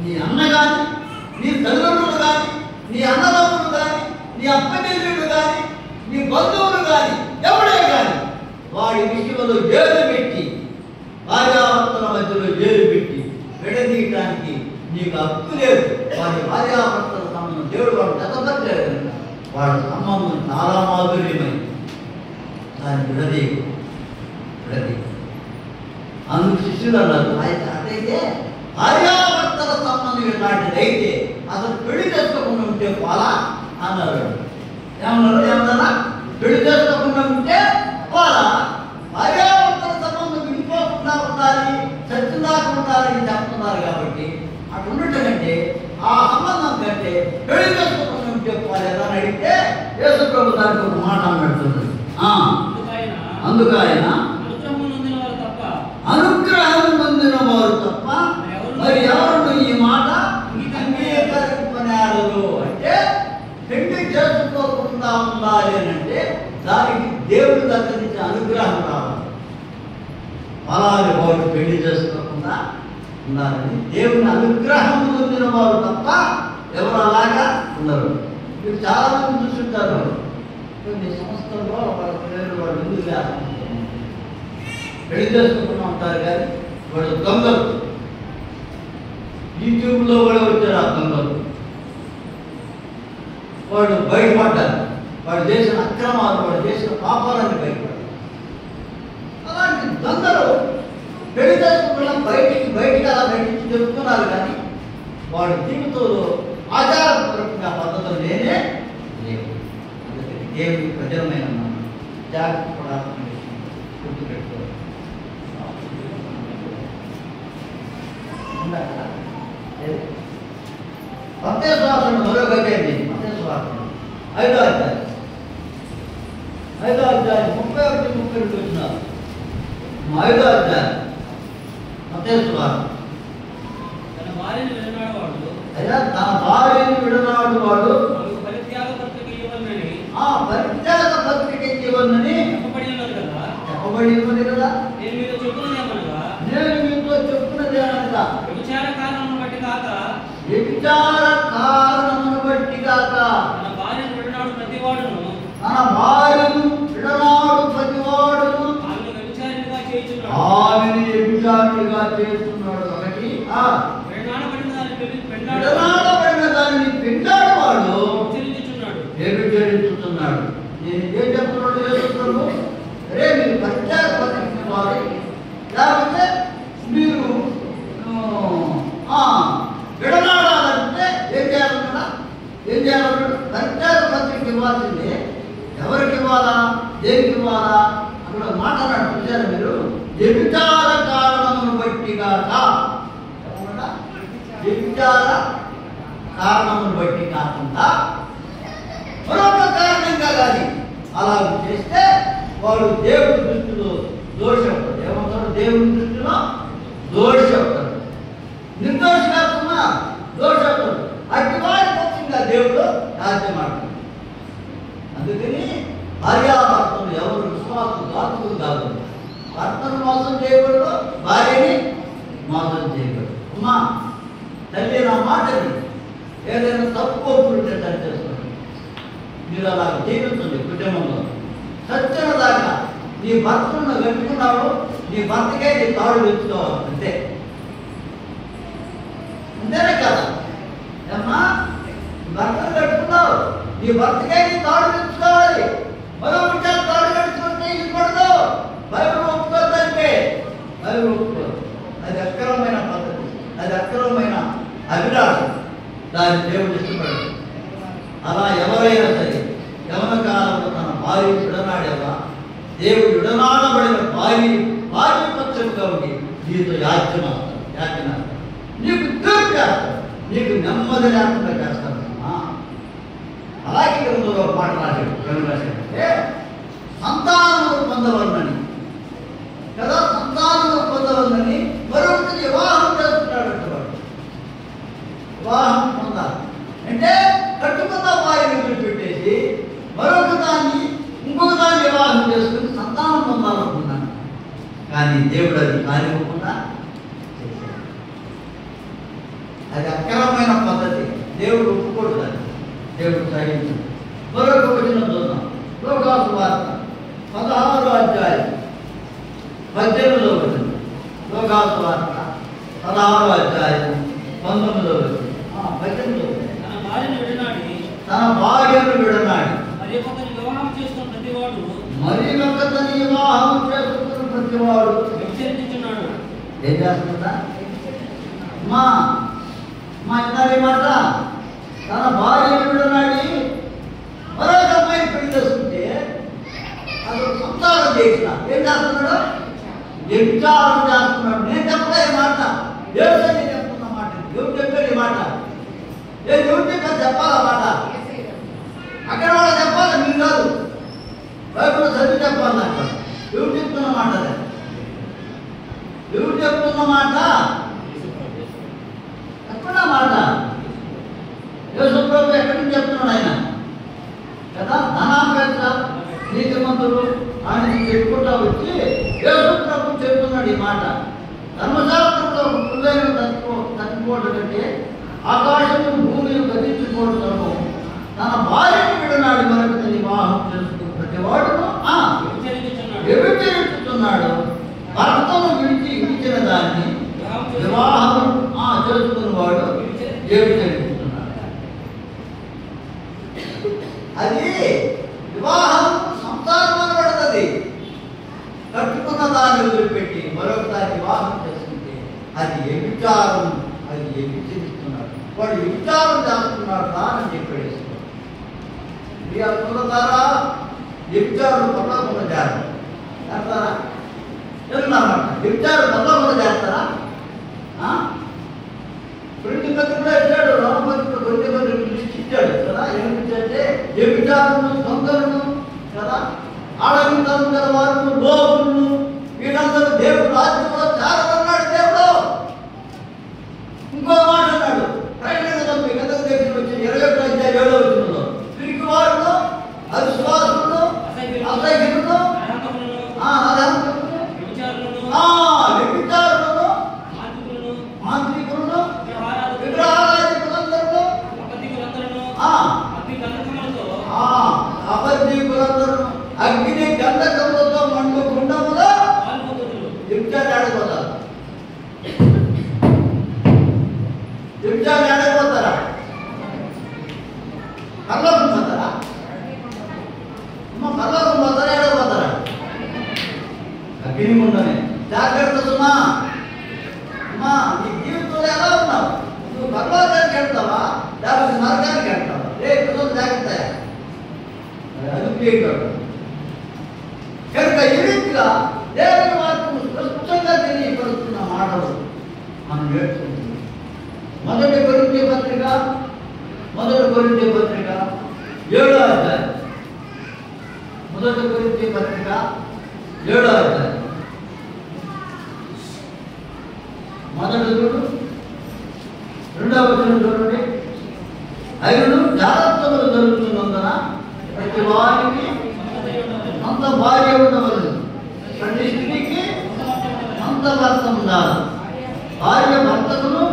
నీ అన్న కానీ, నీ తల్లిదండ్రులు కానీ, నీ అన్నదమ్ములు కానీ, నీ అప్పచెల్లెళ్ళు కానీ, నీ బంధువులు కానీ, ఎవడే కానీ వాడి విషయంలో ఏలు పెట్టి, భార్యాభర్తల మధ్యలో ఏలు పెట్టి విడదీయడానికి నీకు హక్కు లేదు. వాడి భార్యాభర్తల సంబంధం దేవుడు వాడు జతపట్టాడు కనుక వాడి సంబంధం చాలా మాధుర్యమైంది. దాన్ని విడదీయ. అందుకు శిష్యులు అన్నారు, అదైతే భార్యాభర్తల సంబంధం ఇలాంటిదైతే అసలు పెళ్లి చేసుకోకుండా ఉంటే పోలా అన్నారు. ఏమన్నా పెళ్లి చేసుకోకుండా ఉంటే పోలా, భార్యాభర్తల సంబంధం విడిపోకుండా ఉండాలి, చచ్చుదాకా ఉండాలని చెప్తున్నారు. కాబట్టి అటు ఉండటం కంటే ఆ సంబంధం కంటే పెళ్లి చేసుకోకుండా ఉంటే పోలేదా అని అడిగితే యేసు ప్రభు దానికి ఒక మాట అన్నట్టుంది. అందుకు ఆయన అనుగ్రహం పొందిన వారు తప్ప మరి ఎవరు ఈ మాట అంగీకరింపనేరరు. అంటే పెళ్లి చేసుకోకుండా ఉండాలి అని అంటే దానికి దేవుడి దగ్గర నుంచి అనుగ్రహం రావాలి. అలాగే వారు పెళ్లి చేసుకోకుండా ఉండాలని దేవుని అనుగ్రహం పొందిన వారు తప్ప ఎవరు అలాగా ఉండరు. మీరు చాలా మంది చూస్తుంటారు, కొన్ని సంస్థల్లో వాళ్ళ పిల్లలు వాళ్ళు ఎందుకు చేస్తారు, పెళ్లి చేసుకోకుండా ఉంటారు. కానీ వాడు దొంగలు, యూట్యూబ్లో కూడా వచ్చారు ఆ దొంగలు. వాడు బయటపడ్డారు, వాడు చేసిన అక్రమాలు, వాడు చేసిన పాపాలని బయటపడ్డారు. అలాంటి దొంగలు పెళ్లి చేసుకోకుండా బయటికి అలా బయటికి చెప్తున్నారు. కానీ వాడి జీవితంలో ఆచారపూర్వకంగా పద్ధతులు లేనే లేవు. అందుకని దేవుడి ప్రజలమైన జాగ్రత్త పడాలని గుర్తుపెట్టుకోవాలి. మత్తయి మరొక అధ్యాయం, ఐదో అధ్యాయం 31-32 వచ్చినారు. 5వ అధ్యాయం మత్తయి సువార్త. తన భార్యను విడనాడు వాడు పరిత్యాగ పత్రిక ఇవ్వనని చెప్పబడి ఉన్నది కదా. నేను మీతో చెప్పున్నది అనగా వ్యభిచార కారణమును బట్టి కాక తన భార్యను విడనాడు ప్రతివాడును ఆమెను వ్యభిచారిణిగా చేస్తున్నాడు. ఒకటి విడనాడబడిన దానిని పెండాడు వాడు వ్యభిచరించుతున్నాడు. నేను ఏం చెప్తున్నాడు చేస్తున్నాడు, అరే మీరు పరిత్యాగ పత్రిక ఇవ్వాలి, లేకపోతే మీరు విడనాడాలంటే ఏం చేయాలన్నా పరిత్యాగ పత్రిక ఇవ్వాల్సిందే. ఎవరికి ఇవ్వాలా, దేనికి ఇవ్వాలా అక్కడ మాట్లాడాడు. చూసారా మీరు, వ్యభిచార కారణమును బట్టి కాక, వ్యభిచార కారణమును బట్టి కాకుండా మరొక కారణంగా కానీ అలా చేస్తే వాడు దేవుడి దృష్టిలో దోషవుతాడు. ఏమవుతాడు? దేవుడి దృష్టిలో దోషవుతాడు, నిర్దోషిగా దోషవుతాడు. అట్టి వారి పక్షంగా దేవుడు రాజ్యమాడతాడు. అందుకని భార్యాభర్తలు ఎవరు విశ్వాసఘాతులు కాదు. భర్తను మోసం చేయకూడదు, భార్యని మోసం చేయకూడదు. అమ్మా తల్లి నా మాటని ఏదైనా తప్పు ఒప్పుకుంటే సరి చేసుకోండి. మీరు అలా జీవిస్తుంది కుటుంబంలో. సత్యన దాకా నీ భర్తను వెతుకున్నావు, నీ భర్తకే నీ తాడు వెతుకోవాలి. అంతేనే కదా అమ్మా, భర్తను పెట్టుకున్నావు, నీ భర్తకే నీ తాడు వెతుకోవాలి. మరో విషయాలు తాడు కట్టుకుంటే ఇవ్వకూడదు. బైబిల్ ఒప్పుకోదంటే బైబిల్ ఒప్పుకోదు. అది అక్రమమైన పద్ధతి, అది అక్రమమైన అభిలాషం. దాన్ని దేవుడు ఇష్టపడదు. అలా ఎవరైనా సరే యవన కాలంలో తన భార్య విడనాడేవా, దేవుడు విడనాడబడిన భార్య పక్షంగా ఉండి నీతో యాచన నీకు తీర్పు చేస్తాడు, నీకు నెమ్మది లేకుండా చేస్తాడు. అలాగే గ్రంథంలో పాట రాశాడంటే సంతానము పొందవలనని కదా, సంతానము పొందవలనని మరొకటి వివాహం చేస్తున్నాడు. వివాహం పొందాలి అంటే కట్టుకున్న వారిని వదిలిపెట్టేసి మరొక దాన్ని ఇంకొక దాన్ని వివాహం చేసుకుని సంతానం పొందాలనుకున్నాను. కానీ దేవుడు అది కానివ్వకుండా చేశాడు. అది అక్రమమైన పద్ధతి, దేవుడు ఒప్పుకోడు. దాన్ని దేవుడు సహించు. మరొక వచనం చూద్దాం. లోకాసు వార్త 16వ అధ్యాయం వివాహం చేసుకున్న ప్రతివాడు వ్యభిచరించుచున్నాడు. ఏం చేస్తుందా మా ఇన్నారి మాట తన భార్య విడనాడి మరొక అమ్మాయి పెళ్లి చేసుకుంటే అసలు సంసారం చేసిన ఏం చేస్తున్నాడు? వ్యభిచారం చేస్తున్నాడు. నేను చెప్పలే ఈ మాట, దేవుడు చెప్తున్న మాట. దేవుడు చెప్పాడు ఈ మాట. దేవుడు చెప్పాడు, చెప్పాలా మాట? అక్కడ వాళ్ళు చెప్పాలి, మీరు కాదు. బైబిల్ చదివి చెప్పాలి. అక్కడ దేవుడు చెప్తున్న మాట. దేవుడు చెప్తున్న మాట ఎక్కడ మాట? యేసుప్రభు ఎక్కడి నుంచి చెప్తున్నాడు ఆయన కదా? ధనాపేక్ష నీతిమంతులు అని చెప్పుకుంటా వచ్చి యేసుప్రభు చెప్తున్నాడు ఈ మాట. ధర్మశాస్త్రంలో పుల్లైన తప్పిపోవడం కంటే ఆకాశము భూమిని గతించుకోవడం తన భార్యను విడనాడు మరొక వివాహం చేసుకున్న ప్రతి వాడును వ్యభిచరించుతున్నాడు. భర్తను విడిచిన దాన్ని వివాహం చేసుకున్న వాడు వ్యభిచరించుతున్నాడు. అది వివాహం సంసారం అనబడుతుంది. కట్టుకున్న దాన్ని వదిలిపెట్టి మరొక దాన్ని వివాహం చేసుకుంటే అది వ్యభిచారం. అది వ్యభిచరిస్తున్నాడు. వాడు వ్యభిచారం చేస్తున్నాడు అని చెప్పేసి చూడతారా? వ్యభిచారం తప్పకుండా చేస్తారా? చెప్తున్నామాట. వ్యభిచారం తప్పకుండా చేస్తారా? ప్రింట్ పత్రికలో ఇచ్చాడు, రామపత్రికలో కొన్ని లిస్ట్ ఇచ్చాడు కదా. ఏమిటంటే వ్యభిచారము, దొంగలను కదా, ఆడవితనం గల వారు, లోపులను, వీళ్ళందరూ దేవుడు రాజ్యంలో చేరదన్నాడు దేవుడు. ఇంకో మాట అన్నాడు, గతకు దేశం వచ్చిన 21వ అధ్యాయం 7వ వచనంలో తిరిగి వారు అవిశ్వాసులు, అసహ్యులు, వ్యభిచారులను, మాంత్రికులను, విగ్రహారాధికులందరూ, అబద్ధీకులందరూ అగ్ని గంధకములతో మండు గుండములో వ్యభిచారం ఆడిపోతారు. వ్యభిచారం ఆడిపోతారా? కళ్ళకు పోతారా? కళ్ళకు పోతారా? ఆడిపోతారా? అగ్ని గుండమే. జాగ్రత్త సుమా. అమ్మా, నీ జీవితంలో ఎలా ఉన్నావు? నువ్వు పర్వతానికి వెళ్తావా లేకపోతే నరకానికి వెళ్తావా? జాగ్రత్త. అది కనుక ఈ రీతిగా దేవుని వాక్యము స్పష్టంగా తెలియపరుస్తున్న మాటలు మనం నేర్చుకుంటున్నాం. మొదటి కొరింథీ పత్రిక 7వ అధ్యాయం. మొదటి కొరింథీ పత్రిక 7వ అధ్యాయం. మొదటి 2వ వచనం చూడండి. అయినను జాగ్రత్తలు జరుగుతున్నందున ప్రతి వారికి అంత భార్య ఉండవలదు, ప్రతి స్త్రీకి అంత భర్త ఉండాలి. భార్య భర్తకును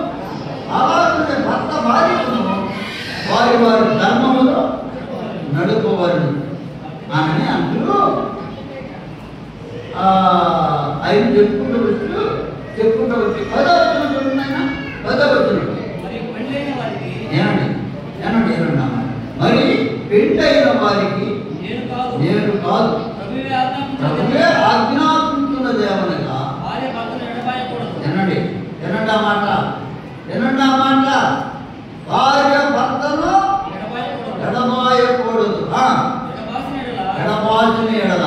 అలాగే భర్త భార్యకును వారి వారి ధర్మములో నడుపవలను అని అంటూ ఆయన చెప్పుకుంటూ వచ్చి 10వ వచనం చూడండి. ఆయన 10వ వచనం మరి పెంటైన వారికి నేను కాదు ప్రభువే ఆజ్ఞాపించున్నది ఏమనగా ఎనండి ఆ మాట భార్య భర్తను ఎడబాయకూడదు. ఎడబాసిన ఎడద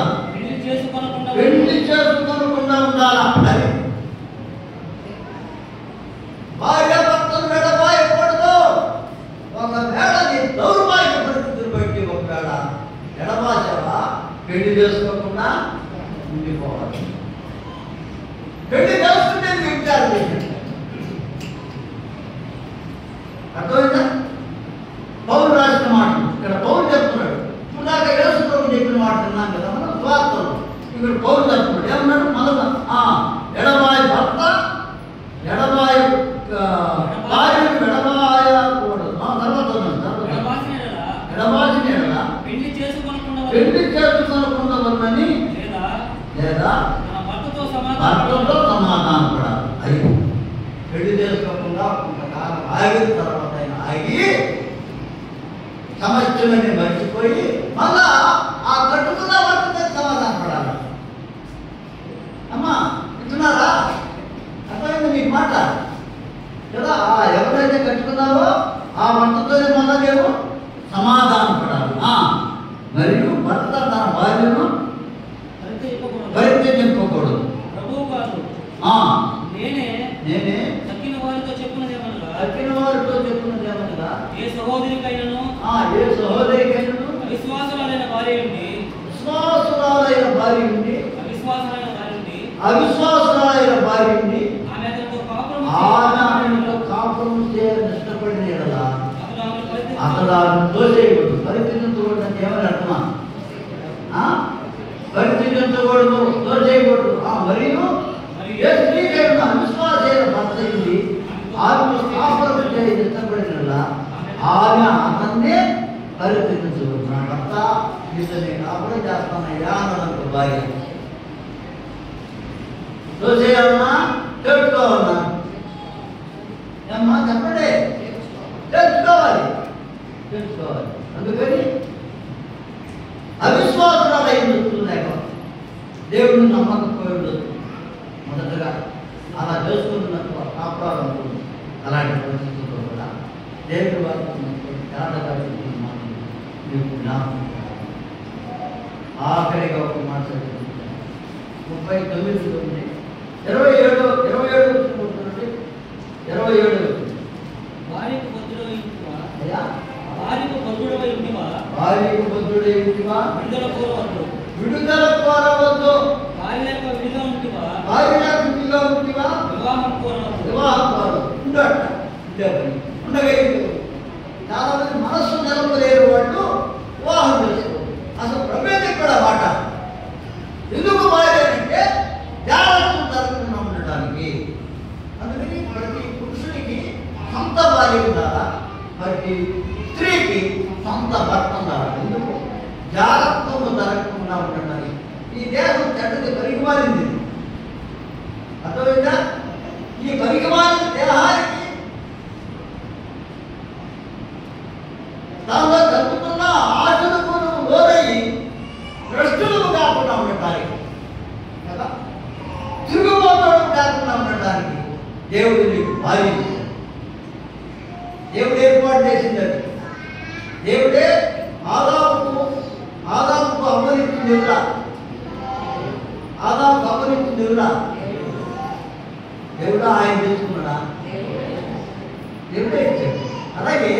పెళ్లి చేసుకొనకుండా ఉండాలా? అది భార్య భర్తను ఎడబాయకూడదు. ఒకవేళ నీ దౌర్భాగ్య పరిస్థితులు బట్టి ఒకవేళ ఎడబాసవా పెళ్లి చేసుకోకుండా ఉండిపోవాలి. పెళ్లి చేసుకుంటే వ్యభిచారం చేయండి. అర్థమైందా? పౌలు రాసిన మాట ఇక్కడ పౌలు చెప్తున్నాడు. ఇందాక యేసు ప్రభు చెప్పిన మాట విన్నాం కదా మనం స్వార్థంలో. ఇక్కడ పౌలు చెప్తున్నాడు ఏమన్నాడు? మొదట ఎడబాయి భర్త ఎడబాయి భార్యను ఎడబాయకూడదు. తర్వాత ఎడబాసిన ఎడల పెళ్లి చేసుకొనకుండా ఉన్నని లేదా భర్తతో సమాధానపడాలి. అయ్యి పెళ్లి చేసుకోకుండా కొంతకాలం ఆగిన తర్వాత ఆగి సమస్యలన్నీ మర్చిపోయి మళ్ళా భార్యను పరిత్యజింపకూడదు. ప్రభువు కాదు, నేనే తక్కిన వారితో చెప్పినదేమనగా ఏ సహోదరికైనను అవిశ్వాసురాలైన భార్య ఉండి అవిశ్వాసురాలైన భార్య ఉండి ఆమె ఆమెతో కాపురం చేయాలని ఇష్టపడిన ఎడలా అతడు ఆమెను తోసేయకూడదు. పరిత్యజించకూడదు అంటే ఏమని అర్థమా? పరిత్యజించకూడదు, తోసేయకూడదు. మరియు ఏ స్త్రీకైనా అవిశ్వాసైన భర్త ఉంది ఆమెతో కాపురం చేయాలని ఇష్టపడిన ఎడలా ఆమె అతన్నే పరిత్యజించకూడదు. నా భర్త ఇతన్ని కాపురం చేస్తానయ్యా అన్నదంట భార్య. తోసేయాలన్నా తెలుసుకోవాలన్నా అమ్మా చెప్పండి, తెలుసుకోవాలి. అందుకని అవిశ్వాసాలు అయి దేవుడిని నమ్మకపోయి ఉండదు. మొదటగా అలా చేసుకున్నట్టు కాపాడు ఉంటుంది. అలాంటి పరిస్థితుల్లో కూడా దేవుడి వారికి మీకు జ్ఞాపకం. ఆఖరిగా ఒక మాట 39 ఉంది, 27 భార్యకు భద్రుడవై ఉంటివా విడుదల కోరవద్దు. భార్య యొక్క విడిగా ఉంటివా వివాహం కోరవద్దు. ఉండగలిగి చాలా మంది మనస్సు నిలపలేరు వాళ్ళు వివాహం చేసుకోరు. అసలు ప్రమేయం ఇక్కడ మాట ఎందుకు భార్య అంటే జాగ్రత్తలు జరగకుండా ఉండటానికి. అందుకని ప్రతి పురుషుడికి సొంత భార్య ఉండాలా, ప్రతి స్త్రీకి సొంత భర్త ఉండాలి. ఎందుకు? జాగ్రత్తలు జరగకుండా ఉండటానికి. ఈ దేహం చెడ్డది పరిగమాలింది, అర్థమైందా? ఈ పరిగమాలిన దేహానికి దానిలో జరుగుతున్న ఆశలకు లోనయ్యి భ్రష్టులు కాకుండా ఉండటానికి కదా, తిరుగుబాటు కాకుండా ఉండటానికి దేవుడు నీకు భార్య దేవుడు ఏర్పాటు చేసింది. అది దేవుడే ఆదాముకు అమ్మనిచ్చింది ఎవరా? ఆదాముకు అమ్మనిచ్చింది ఎవరా? దేవుడా ఆయన తెలుసుకున్నాడా? దేవుడే ఇచ్చాడు. అలాగే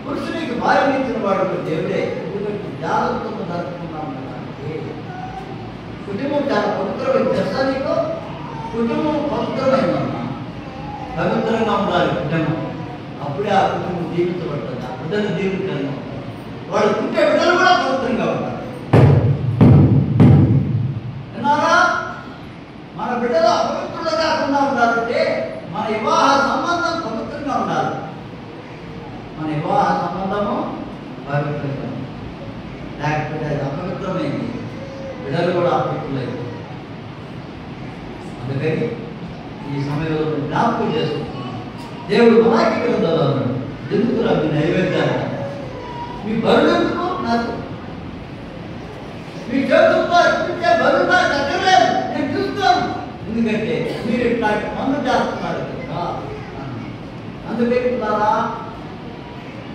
పురుషునికి భార్య ఇచ్చిన వాడు దేవుడే. ఎందుకంటే జాగ్రత్తగా జరుపుకున్నా ఉండడానికి. కుటుంబం చాలా పవిత్రమైన తెలుసా నీకు? కుటుంబం పవిత్రమైందమ్మా. పవిత్రంగా ఉండాలి కుటుంబం. అప్పుడే ఆ కుటుంబం జీవించబడుతుంది. ఆ బిడ్డలు జీవితంగా ఉంటారు. వాళ్ళు పుట్టే బిడ్డలు కూడా పవిత్రంగా ఉంటారు. విన్నారా? మన బిడ్డలు అపవిత్రులు కాకుండా ఉండాలంటే మన వివాహ సంబంధం పవిత్రంగా ఉండాలి. మన వివాహ సంబంధము పవిత్రంగా, లేకపోతే అది అపవిత్రమైంది, బిడ్డలు కూడా అపవిత్రులైంది. అందుకని ఈ సమయంలో జ్ఞాపకం చేసుకుంటున్నాం. దేవుడు వాక్య గ్రంథంలో అన్నాడు, ఎందుకు మీ నైవేద్యాలు, మీ బరువు ఎందుకు నాకు, మీ చేతులతో అర్పించే బరువు నాకు అక్కర్లేదు, నేను చూస్తాను. ఎందుకంటే మీరు ఇట్లాంటి పనులు చేస్తున్నారు కదా. అందుకేంటున్నారా?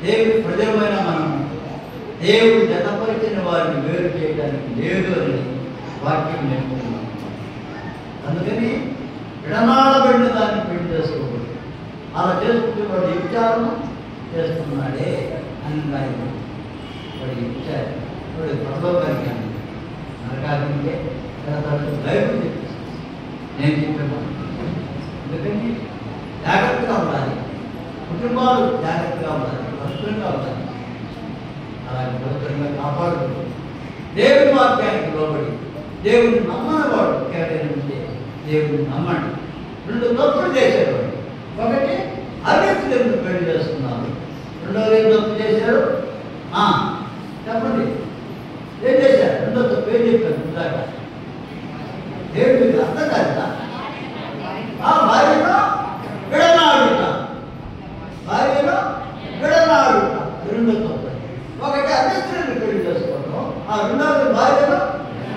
దేవుడి ప్రజలమైన మనం దేవుడు జతపరిచిన వారిని వేరు చేయడానికి లేదు అని వాక్యం నేర్పుతున్నాం. అందుకని విడనాడబడిన దాన్ని పెళ్లి చేసుకోకూడదు. అలా చేసుకుంటే వాడు విచారణ చేస్తున్నాడే అని రాయదు. వాడు విచారు, వాడు పరలోకానికి నరకాలంటే బైబిల్ చెప్పేసి నేను చెప్పాను. అందుకని జాగ్రత్తగా ఉండాలి, కుటుంబాలు జాగ్రత్తగా ఉండాలి, పవిత్రంగా ఉండాలి. అలాగే పవిత్రంగా కాపాడుకుంటూ దేవుని వాక్యానికి లోబడి దేవుడిని నమ్మని వాడు కేటాయించే దేవుడిని నమ్మండి. 2 తప్పులు చేసేవాడు. ఒకటి అవిశ్వాసులను పెళ్లి చేస్తున్నారు. రెండోది ఏం తప్పు చేశారు చెప్పండి, ఏం చేశారు? రెండో తప్పు ఏం చెప్పారు? ఇందాక దేవుడికి అర్థం కాదా? భార్యను విడనాడుట, భార్యను విడనాడుట రెండో తప్పు. ఒకటి అవిశ్వాసులను పెళ్లి చేసుకోవడం, రెండోది భార్యను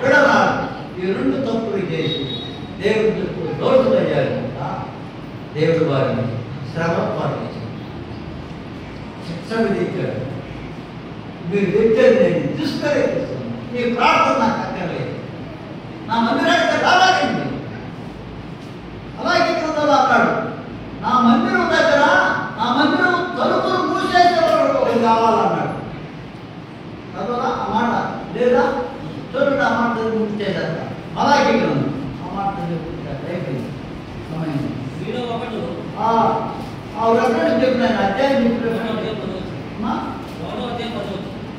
విడనాడు. ఈ 2 తప్పులు చేసి దేవుడి దోషులయ్యారు కనుక దేవుడు వారిని శ్రమ పాటు చేశాడు, శిక్ష విధించాడు. మీరు తెచ్చేది నేను తీసుకునే నీ ప్రార్థన నాకు అక్కర్లేదు, నా మందిరానికి రావాలండి. అలాగే గ్రంథంలో అన్నాడు, నా మందిరం దగ్గర నా మందిరం తలుపులు మూసేసేవాడు ఒకటి కావాలన్నాడు. చదవరా ఆ మాట లేదా? చూడండి, ఆ మాట ముగించేదాక అలాగే గ్రంథం ఆ మాట అయిపోయింది సమయం. రెఫరెన్స్ చెప్పినాను, అధ్యాయం చెప్పిన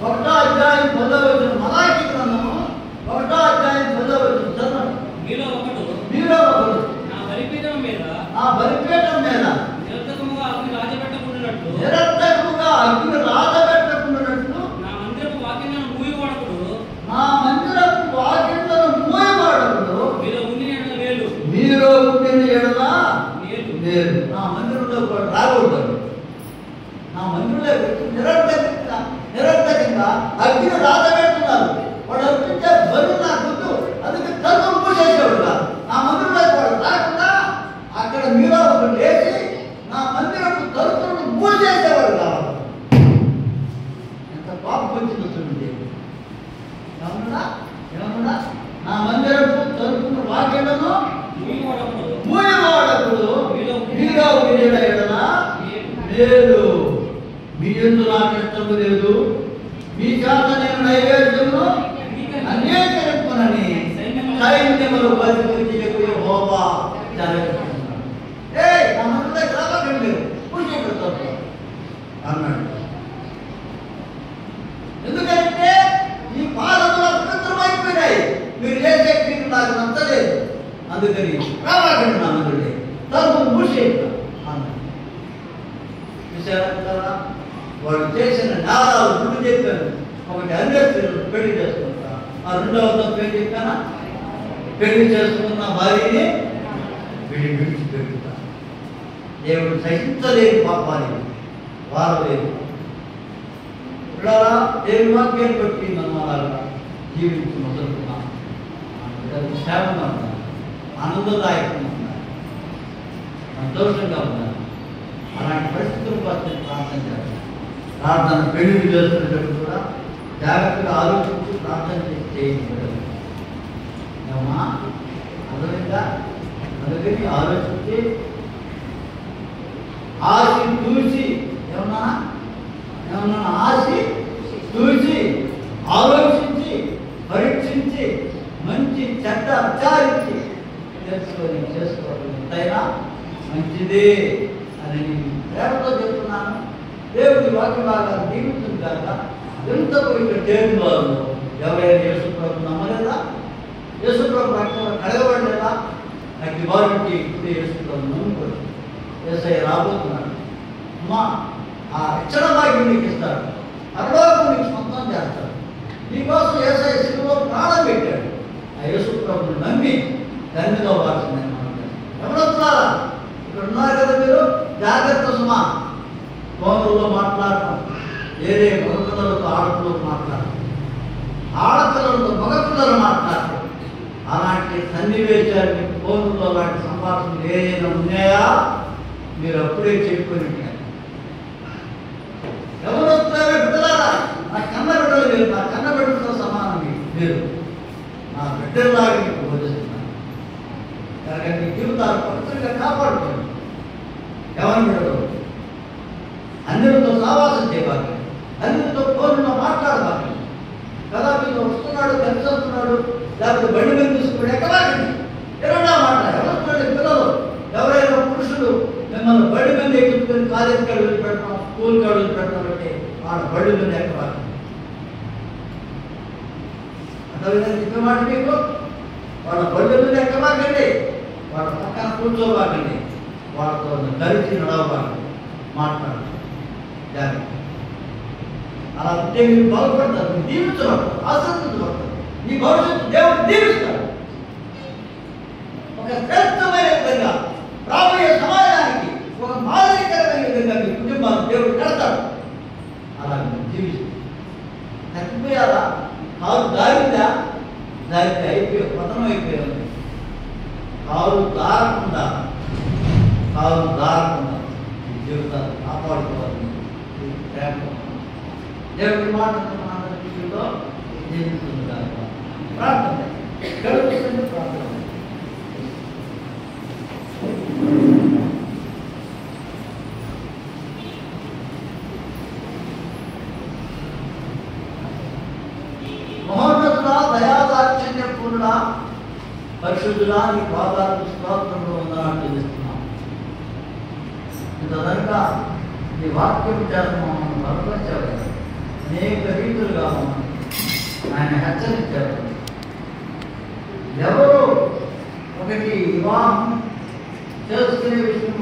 1వ అధ్యాయం 10వ వచనం. మలాకి గ్రంథము 1వ అధ్యాయం 10వ వచనం చదవండి. మీలో ఒకడు నా బలిపీఠం మీద నిరర్థకముగా అగ్ని రాజబెట్టకుండానట్లు నా మందిరపు వాక్యములను మూయవాడకుడు మీలో ఉండిన ఎడల మేలు. నా మందిరంలో కూడా రాకూడదు. నా మందిరంలో నిరర్థకంగా అగ్ని రాజబెడుతున్నారు. వాడు అర్పించే బలు నాకు వద్దు, అందుకే తలుపులు మూసేసేవాడు కాదు. నా మందిరంలో వాడు రాకుండా అక్కడ మీలో ఒకటి లేచి నా మందిరం తలుపులను మూసేసేవాడు కావాలి. ఎంత పాపం వచ్చిందో చూడండి. ఏమన్నా నా మందిరపు తలుపును వాక్యలను మూయవాడప్పుడు మీలో ఉండిన ఎడల మేలు. మీ యందు నాకు ఇష్టము లేదు, మీ చేత నేను నైవేద్యమును అంగీకరించుకునని సైన్యములు బతికి యెహోవా సెలవిస్తున్నాడు. నా మందిరం రావకండి మీరు పూజ అన్నాడు. ఎందుకంటే ఈ పాలనలు అపవిత్రమైపోయినాయి, మీరు చేసే క్రియలు నాకు నచ్చలేదు, అందుకని రావకండి నా మందిరం తలుపు మూసేయండి అన్నాడు. చూసారా, వాడు చేసిన నేరాలు రెండు చెప్పాను. ఒకటి అన్యస్త్రీలను పెళ్లి చేసుకుంటా, ఆ రెండవ తప్పు ఏం చెప్పానా? పెళ్లి చేసుకున్న భార్యని విడిచిపెట్టుతా. దేవుడు సహించలేని పాపాన్ని వారలేదు. ఇలా దేవుని వాక్యాన్ని బట్టి మనం అలాగా జీవించి మొదలుకున్నాం. క్షేమంగా ఉన్నారు, ఆనందదాయకంగా ఉన్నారు, సంతోషంగా ఉన్నారు. అలాంటి పరిస్థితుల కోసం ప్రార్థన చేస్తాం. ప్రార్థన పెళ్లి చేస్తున్నప్పుడు కూడా జాగ్రత్తగా ఆలోచించి ప్రార్థన చేయకూడదు. అదనంగా అందుకని ఆలోచించి ఆశి చూసి ఏమన్నా ఆశి చూసి ఆలోచించి పరీక్షించి మంచి చెడ్డ విచారించి తెలుసుకొని చేసుకోవాలి. ఎంతైనా మంచిదే అని నేను ప్రేమతో చెప్తున్నాను. దేవుడి వాక్య భాగాలు దీవించింది కాక ఎంతకు ఇక్కడ చేరిన వాళ్ళు ఎవరైనా యేసుప్రభు నమ్మలేదా? యేసుప్రభు రక్తంలో కడగబడలేదా? నాకు వారికి ఇప్పుడు యేసుప్రభు నమ్ముకోవచ్చు. యేసయ్య రాబోతున్నాడు. అమ్మా, ఆ రక్షణ భాగ్యం నీకు ఇస్తాడు, పరలోకం నీకు సొంతం చేస్తాడు. నీకోసం యేసయ్య శిలువలో ప్రాణం పెట్టాడు. ఆ యేసుప్రభుని నమ్మి ధన్యత వాల్సిందని మనం ఎవరు వస్తున్నారా? ఇక్కడ ఉన్నారు కదా మీరు, జాగ్రత్త సుమా. ఫోన్లలో మాట్లాడటం, వేరే మగపిల్లలతో ఆడపిల్లలు మాట్లాడటం, ఆడపిల్లలతో మగపిల్లలు మాట్లాడటం, అలాంటి సన్నివేశాలు ఫోన్లో అలాంటి సంభాషణలు ఏదైనా ఉన్నాయా మీరు అప్పుడే చెప్పుకొని ఎవరు వస్తున్నారో బిడ్డలారా, నా కన్న బిడ్డలు మీరు, నా కన్న బిడ్డలతో సమానం మీరు, నా బిడ్డల్లాగా మీకు బోధిస్తున్నాను. కనుక మీ జీవితాలు పవిత్రంగా కాపాడుకోండి. ఎవరి బిడ్డలు అందరితో సావాసం చేయబాక, అందరితో ఫోన్లో మాట్లాడబాక. కదా మీరు వస్తున్నాడు, కలిసి వస్తున్నాడు, లేకపోతే బండి మీద తీసుకుని ఎక్కడాకండి. ఎవరైనా మాట్లాడు, ఎవరు పిల్లలు ఎవరైనా పురుషులు మిమ్మల్ని బండి మీద ఎక్కించుకొని కాలేజీ కాడ వదిలిపెట్టడం, స్కూల్ కాడ వదిలిపెట్టడం అంటే వాళ్ళ బండి మీద ఎక్కబాక. అర్థమైనా చెప్పే మాట మీకు? వాళ్ళ బండి మీద ఎక్కబాకండి, వాళ్ళ పక్కన కూర్చోబాకండి, వాళ్ళతో కలిసి నడవబాకండి, మాట్లాడండి. అలా ఉంటే మీరు బాగుపడతారు, మీరు దీవించబడతారు, ఆశీర్వదించబడతారు. మీ భవిష్యత్తు దేవుడు దీవిస్తాడు. ఒక శ్రేష్టమైన విధంగా రాబోయే సమాజానికి ఒక మాదిరికరమైన విధంగా మీ కుటుంబాన్ని దేవుడు కడతాడు. అలా మీరు జీవిస్తారు. తగ్గిపోయారా? కారు దారిందా? దారితే అయిపోయి పతనం అయిపోయింది. కారు దారకుండా జీవితాలు కాపాడుకోవాలి. దేవుడి మాట జీవిస్తుంది కాక. ప్రార్థన గడుపుతుంది ప్రార్థన. మహోన్నతుడా, దయాదాక్షిణ్య పూర్ణుడా, పరిశుద్ధుడా, నీ పాదాలకు స్తోత్రంలో ఉందని తెలుస్తున్నాం. ఇంతదనక నీ వాక్యం చేత మమ్మల్ని బలపరిచావు. అనేక రీతులుగా మమ్మల్ని ఆయన హెచ్చరించారు. ఎవరు ఒకటి వివాహం చేసుకునే విషయం